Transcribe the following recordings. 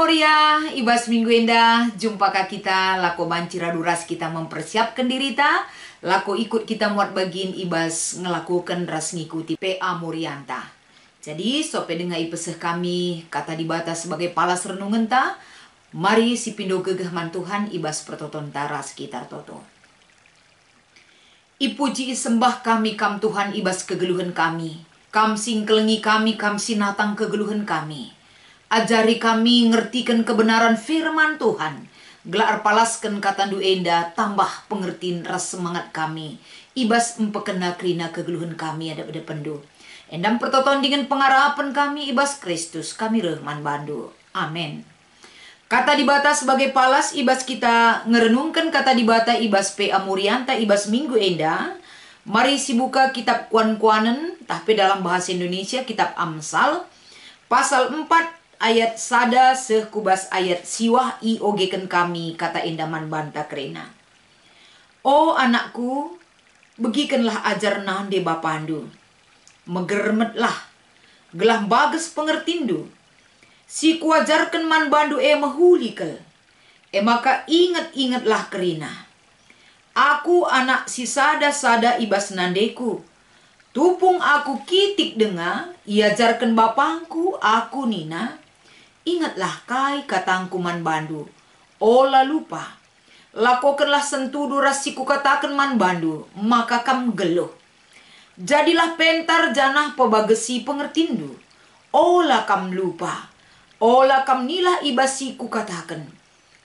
Moria, ibas minggu indah, jumpakah kita, lako bancira duras kita mempersiapkan diri ta, lako ikut kita muat bagin ibas ngelakukan ras ngikuti PA Morianta. Jadi, sope dengar ipeseh kami, kata dibata sebagai palas renungan ta, mari si pindo gegah man Tuhan ibas pertoton tara sekitar toto. Ipuji sembah kami kam Tuhan ibas kegeluhan kami, kam sing kelengi kami, kam sinatang kegeluhan kami. Ajari kami ngertikan kebenaran firman Tuhan. Gelar palaskan kata du enda, tambah pengertiin ras semangat kami. Ibas empekena krina kegeluhan kami ada pendu. Endam pertoton dengan pengarapan kami ibas Kristus kami rehman bandu. Amin. Kata dibata sebagai palas ibas kita ngerenungkan kata dibata ibas PA Morianta ibas minggu enda. Mari sibuka kitab kuan-kuanen, tapi dalam bahasa Indonesia kitab Amsal pasal 4 ayat sada sekubas ayat siwah i ogeken kami kata endaman banta krena. O anakku, begikenlah ajar nande bapandu. Megermetlah, gelah bagus pengertindu. Si kuajarkan man bandu mehulikel. Maka ingat-ingatlah kerina. Aku anak si sada-sada ibas nandeku. Tupung aku kitik denga, iajarkan bapangku, aku nina. Ingatlah kai katangku man bandu. Ola lupa. Lakokanlah sentudu rasiku katakan man bandu. Maka kam geluh. Jadilah pentar janah pebagesi pengertindu. Ola kam lupa. Ola kam nilah ibasiku katakan.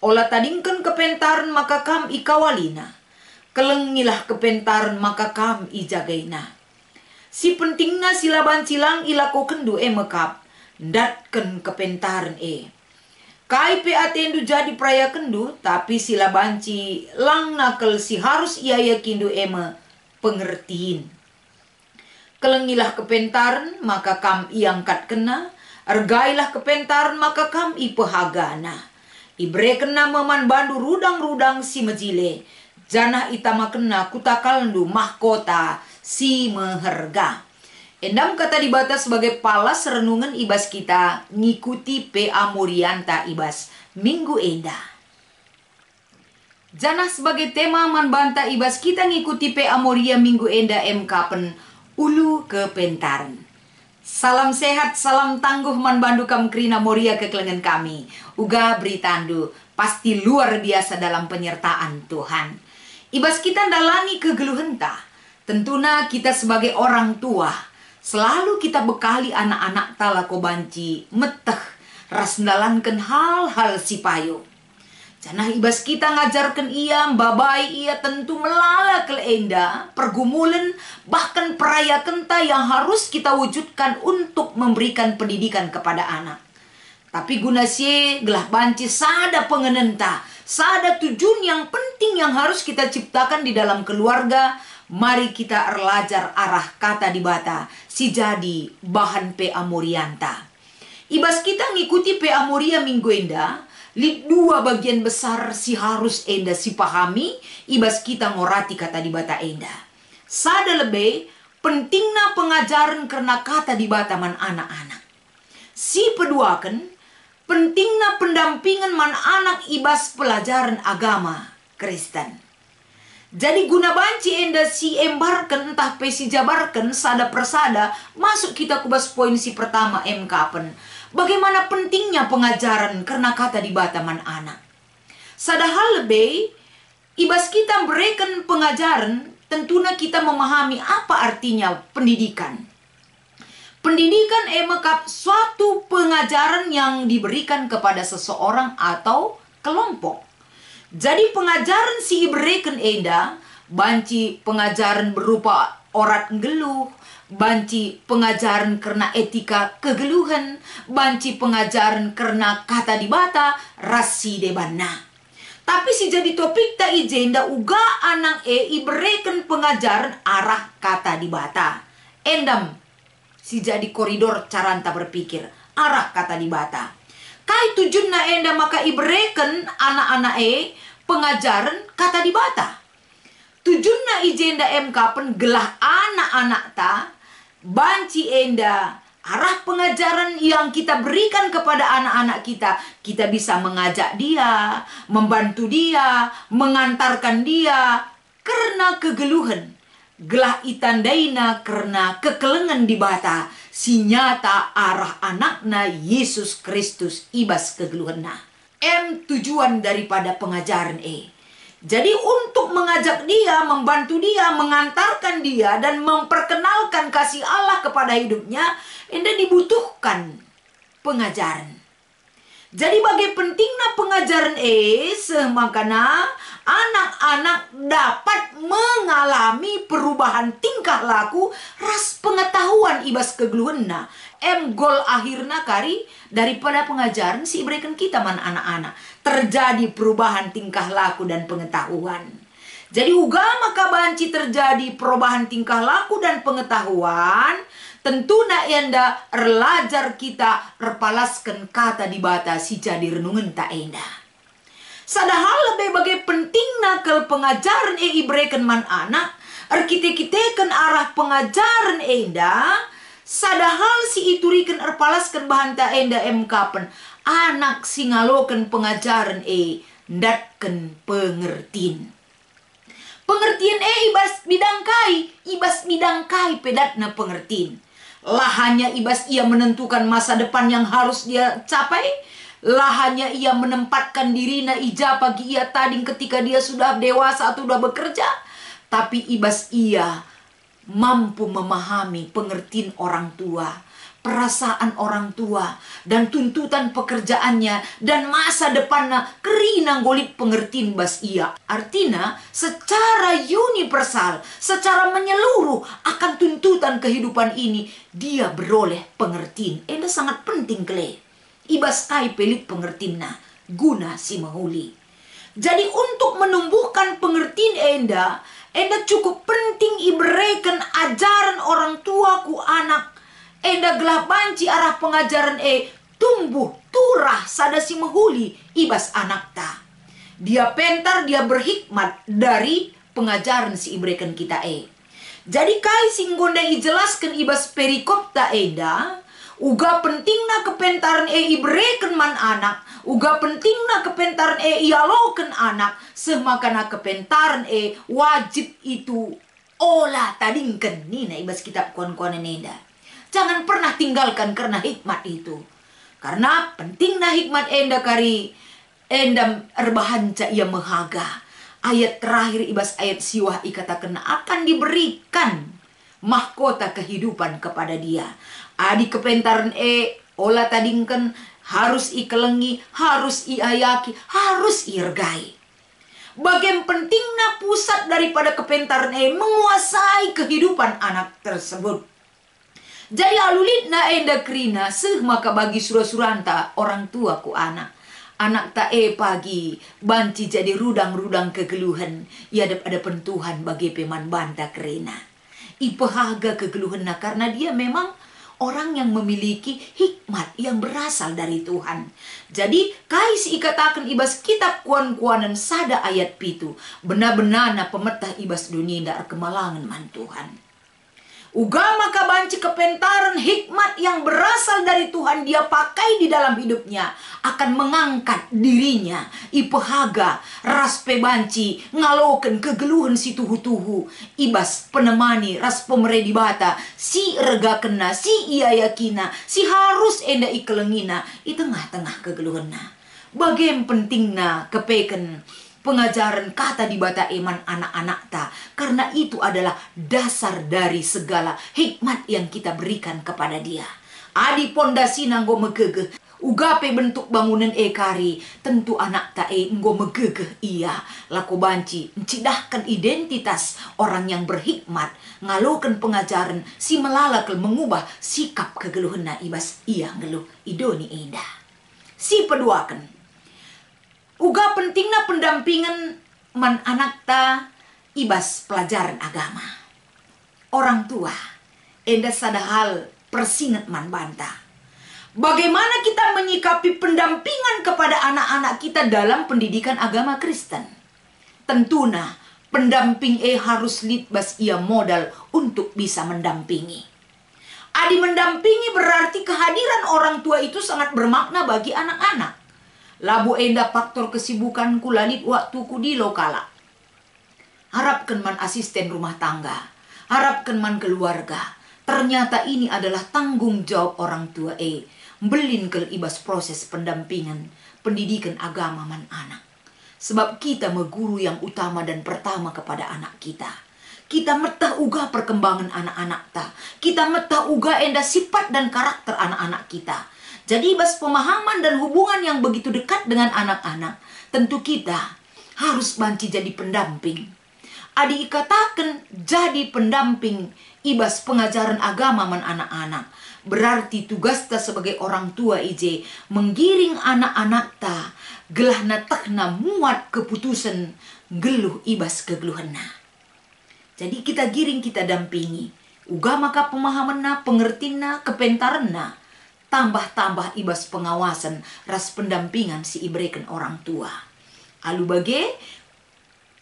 Ola tadingkan kepentaran maka kam ikawalina. Kelengilah kepentaran maka kam ijagaina. Si pentingna silaban silang ilako kendu mekap. Datken kepentaran Kai pe atendu jadi praya kendu, tapi sila banci lang nakel si harus ia yakindu pengertiin. Kelengilah kepentaran maka kam iangkat kena, ergailah kepentaran maka kam ipehagana. Ibre kena meman bandu rudang-rudang si mejile, janah itama kena kutakalndu mahkota si meherga. Endam kata dibata sebagai palas renungan ibas kita ngikuti PA Morianta ibas minggu enda. Janah sebagai tema man banta ibas kita ngikuti PA Moria minggu enda kapen ulu kepentaran. Salam sehat, salam tangguh man bandu kam krina Moria kekelengan kami. Uga beritandu pasti luar biasa dalam penyertaan Tuhan. Ibas kita dalani kegeluhan ta. Tentuna kita sebagai orang tua. Selalu kita bekali anak-anak talako banci meteh ras ndalankan hal-hal si payo. Janah ibas kita ngajarkan ia, babai ia tentu melala kelenda, pergumulan bahkan peraya kenta yang harus kita wujudkan untuk memberikan pendidikan kepada anak. Tapi guna si gelah banci sada pengenenta, sada tujuan yang penting yang harus kita ciptakan di dalam keluarga. Mari kita erlajar arah kata dibata si jadi bahan PA Morianta. Ibas kita ngikuti PA Moria minggu enda, dua bagian besar si harus enda si pahami, ibas kita ngorati kata dibata enda. Sada lebih pentingna pengajaran karena kata dibata man anak-anak. Si peduakan pentingna pendampingan man anak ibas pelajaran agama Kristen. Jadi guna banci enda si embarkan entah pesi jabarkan sada persada masuk kita kubas poin si pertama kapen. Bagaimana pentingnya pengajaran karena kata dibata man anak. Sada hal lebih ibas kita berikan pengajaran tentunya kita memahami apa artinya pendidikan. Pendidikan mekap suatu pengajaran yang diberikan kepada seseorang atau kelompok. Jadi pengajaran si iberikan enda, banci pengajaran berupa orat geluh, banci pengajaran karena etika kegeluhan, banci pengajaran karena kata dibata, rasi debana. Tapi si jadi topik ta ijenda uga anang iberikan pengajaran arah kata dibata. Endam si jadi koridor caranta berpikir, arah kata dibata. Kai tujuanna enda maka iberikan anak-anak pengajaran kata dibata. Tujuanna ijenda kapen gelah anak-anak ta banci enda arah pengajaran yang kita berikan kepada anak-anak kita, kita bisa mengajak dia, membantu dia, mengantarkan dia karena kegeluhan. Gelah itandaina karena kekelengan di bata, si nyata arah anakna Yesus Kristus ibas kegeluhanna. Tujuan daripada pengajaran Jadi untuk mengajak dia, membantu dia, mengantarkan dia, dan memperkenalkan kasih Allah kepada hidupnya, enda dibutuhkan pengajaran. Jadi bagi pentingnya pengajaran semakana anak-anak dapat mengalami perubahan tingkah laku ras pengetahuan ibas kegeluhanna. Gol akhirnya kari daripada pengajaran si berikan kita man anak-anak. Terjadi perubahan tingkah laku dan pengetahuan. Jadi ugama kabanci terjadi perubahan tingkah laku dan pengetahuan. Tentu na enda erlajar kita erpalaskan kata di bata si jadi renungan tak enda. Sadahal lebih bagai pentingna kel pengajaran berikan man anak. Kita-kitakan arah pengajaran enda. Sadahal si iturikan erpalaskan bahan tak enda kapan. Anak singalokan pengajaran ndatken pengertian. Pengertian ibas bidangkai pedatna pengertian. Lahannya ibas ia menentukan masa depan yang harus dia capai. Lahannya ia menempatkan dirinya ija pagi ia tading ketika dia sudah dewasa atau sudah bekerja. Tapi ibas ia mampu memahami pengertian orang tua, perasaan orang tua, dan tuntutan pekerjaannya, dan masa depannya kerina golit pengertian bas ia. Artinya secara universal, secara menyeluruh akan tuntutan kehidupan ini, dia beroleh pengertian. Enda sangat penting kele. Ibas kai pelit pengertian guna si mahuli. Jadi untuk menumbuhkan pengertian enda cukup penting iberikan ajaran orang tua ku anak. Enda gelap banci arah pengajaran tumbuh turah sadasi mahuli ibas anak ta. Dia pentar, dia berhikmat dari pengajaran si iberikan kita Jadi kai singgonda ijelaskan ibas perikop ta enda. Uga pentingna kepentaran iberikan man anak. Uga pentingna kepentaran ialokan anak. Semakana kepentaran wajib itu olah tadingkan. Nina ibas kitab kuan-kuan enda. Jangan pernah tinggalkan karena hikmat itu. Karena pentingnya hikmat enda kari. Enda erbahanca ia mehaga. Ayat terakhir ibas ayat siwah ikatakan akan diberikan mahkota kehidupan kepada dia. Adi kepentaran olah tadingkan harus ikelengi, harus iayaki, harus irgai. Bagian pentingnya pusat daripada kepentaran menguasai kehidupan anak tersebut. Jadi alulitna enda krina maka bagi surah-suranta orang tua ku anak. Anak tak pagi banci jadi rudang-rudang kegeluhan. Ia ada pentuhan bagi peman banta krina. Ipehaga kegeluhan karena dia memang orang yang memiliki hikmat yang berasal dari Tuhan. Jadi kais ikatakan ibas kitab kuan-kuanan sada ayat pitu. Benar-benar na pemetah ibas dunia dar kemalangan man Tuhan. Ugama kabanci kepentaran hikmat yang berasal dari Tuhan dia pakai di dalam hidupnya akan mengangkat dirinya ipehaga ras pebanci ngaloken kegeluhan si tuhu-tuhu ibas penemani ras pemeredi bata si rega kena si iya yakina si harus enda ikelengina i tengah-tengah kegeluhanna. Bagian pentingna kepeken pengajaran kata di bata iman anak-anak ta. Karena itu adalah dasar dari segala hikmat yang kita berikan kepada dia. Adi pondasi nanggo megegeh. Ugape bentuk bangunan kari. Tentu anak ta nggo megegeh iya. Lako banci mencidahkan identitas orang yang berhikmat. Ngalokan pengajaran si melalakel mengubah sikap kegeluhan na ibas iya ngeluh idoni indah. Si peduakan. Uga pentingnya pendampingan man anak ta ibas pelajaran agama. Orang tua enda sadahal persingat man banta. Bagaimana kita menyikapi pendampingan kepada anak-anak kita dalam pendidikan agama Kristen? Tentuna pendamping harus litbas ia modal untuk bisa mendampingi. Adi mendampingi berarti kehadiran orang tua itu sangat bermakna bagi anak-anak. Labu enda faktor kesibukanku lalit waktuku di lokala. Harapkan man asisten rumah tangga, harapkan man keluarga. Ternyata ini adalah tanggung jawab orang tua belin ke ibas proses pendampingan, pendidikan agama man anak. Sebab kita meguru yang utama dan pertama kepada anak kita. Kita metah uga perkembangan anak-anak ta. Kita metah uga enda sifat dan karakter anak-anak kita. Jadi ibas pemahaman dan hubungan yang begitu dekat dengan anak-anak, tentu kita harus banci jadi pendamping. Adi katakan jadi pendamping ibas pengajaran agama man anak-anak. Berarti tugas ta sebagai orang tua ije menggiring anak-anak ta gelah natakna muat keputusan geluh ibas kegeluhanna. Jadi kita giring, kita dampingi. Uga maka pemahamanna, pengertina, kepentaranna. Tambah-tambah ibas pengawasan, ras pendampingan si ibrekan orang tua. Alu bage,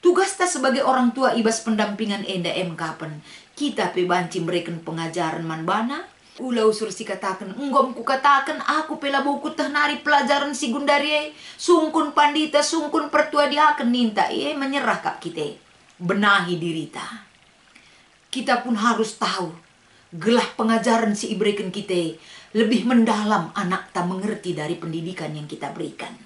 tugas ta sebagai orang tua ibas pendampingan enda kapan. Kita pe banci mereken pengajaran manbana. Ulau sursi katakan, enggom ku katakan aku pela buku teh nari pelajaran si gundari. Sungkun pandita, sungkun pertua dia akan ninta. Menyerah kap kita. Benahi dirita. Kita pun harus tahu gelah pengajaran si ibrekan kita lebih mendalam anak tak mengerti dari pendidikan yang kita berikan.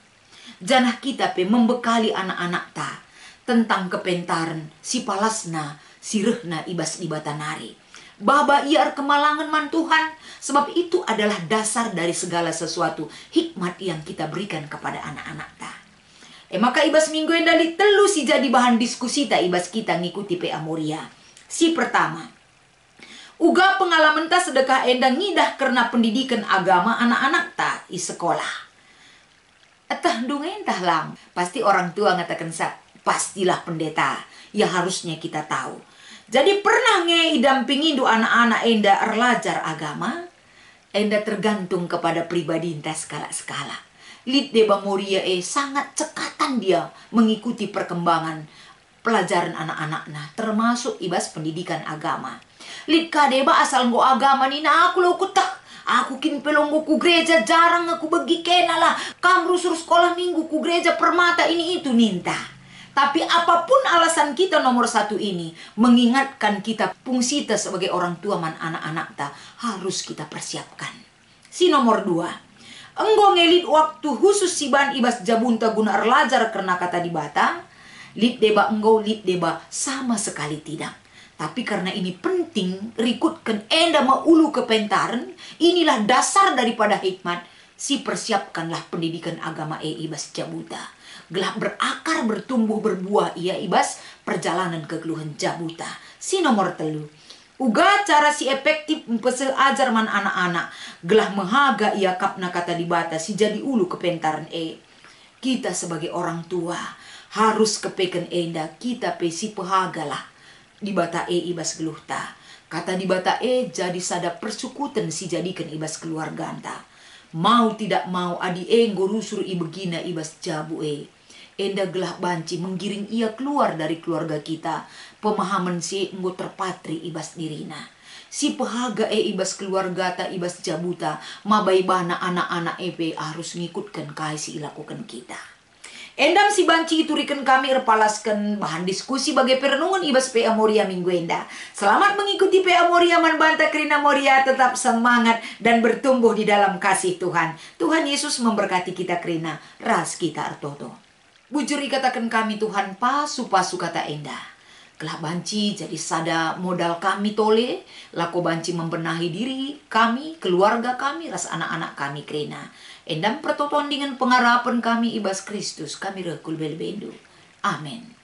Janah kita pe membekali anak-anak ta tentang kepentaran si palasna si rehna ibas libatanari. Baba iar kemalangan man Tuhan, sebab itu adalah dasar dari segala sesuatu hikmat yang kita berikan kepada anak-anak ta. Maka ibas minggu yang dari telu si jadi bahan diskusi ta ibas kita ngikuti PA Moria. Si pertama, uga pengalaman ta sedekah enda ngidah karena pendidikan agama anak-anak ta di sekolah. Atah dungen tah lang, pasti orang tua ngatakan pastilah pendeta, ya harusnya kita tahu. Jadi pernah dampingi do anak-anak enda erlajar agama, enda tergantung kepada pribadi enta skala-skala. Lid Deba Moria sangat cekatan dia mengikuti perkembangan pelajaran anak-anaknya, termasuk ibas pendidikan agama. Lid kadeba asal ngo agama nina aku lo kutah. Aku kin pelonggo ku gereja jarang aku bagi kenalah. Kamu rusur sekolah minggu ku gereja permata ini itu ninta. Tapi apapun alasan kita nomor satu ini, mengingatkan kita fungsi kita sebagai orang tua man anak-anak ta harus kita persiapkan. Si nomor dua, enggo ngelit waktu khusus si ban ibas jabunta guna erlajar karena kata dibata. Lid deba enggo, lid deba sama sekali tidak. Tapi karena ini penting, rikutkan enda maulu kepentaran, inilah dasar daripada hikmat. Si persiapkanlah pendidikan agama ibas jabuta. Gelap berakar, bertumbuh, berbuah ia ibas perjalanan kegeluhan jabuta. Si nomor telu. Uga cara si efektif empesel ajar man anak-anak. Gelah menghaga ia kapna kata dibata si jadi ulu kepentaran Kita sebagai orang tua harus kepekan enda kita pesi pehagalah dibata ibas geluh ta. Kata dibata jadi sada persukutan si jadikan ibas keluarga anta. Mau tidak mau adi ngorusur ibegina ibas jabu enda gelah banci menggiring ia keluar dari keluarga kita. Pemahaman si enggo terpatri ibas dirina. Si pehaga ibas keluarga ta ibas jabuta mabaibana anak-anak harus ngikutkan kai si ilakukan kita. Endam si banci iturikan kami erpalaskan bahan diskusi bagai perenungan ibas PA Moria minggu enda. Selamat mengikuti PA Moria Manbanta Krina Moria, tetap semangat dan bertumbuh di dalam kasih Tuhan. Tuhan Yesus memberkati kita Krina, ras kita artoto. Bujur ikatakan kami Tuhan pasu-pasu kata enda. Kelah banci jadi sada modal kami tole, lako banci membenahi diri kami, keluarga kami, ras anak-anak kami Krina. Endam pertoton dengan pengharapan kami ibas Kristus, kami rekul belbendu. Amin.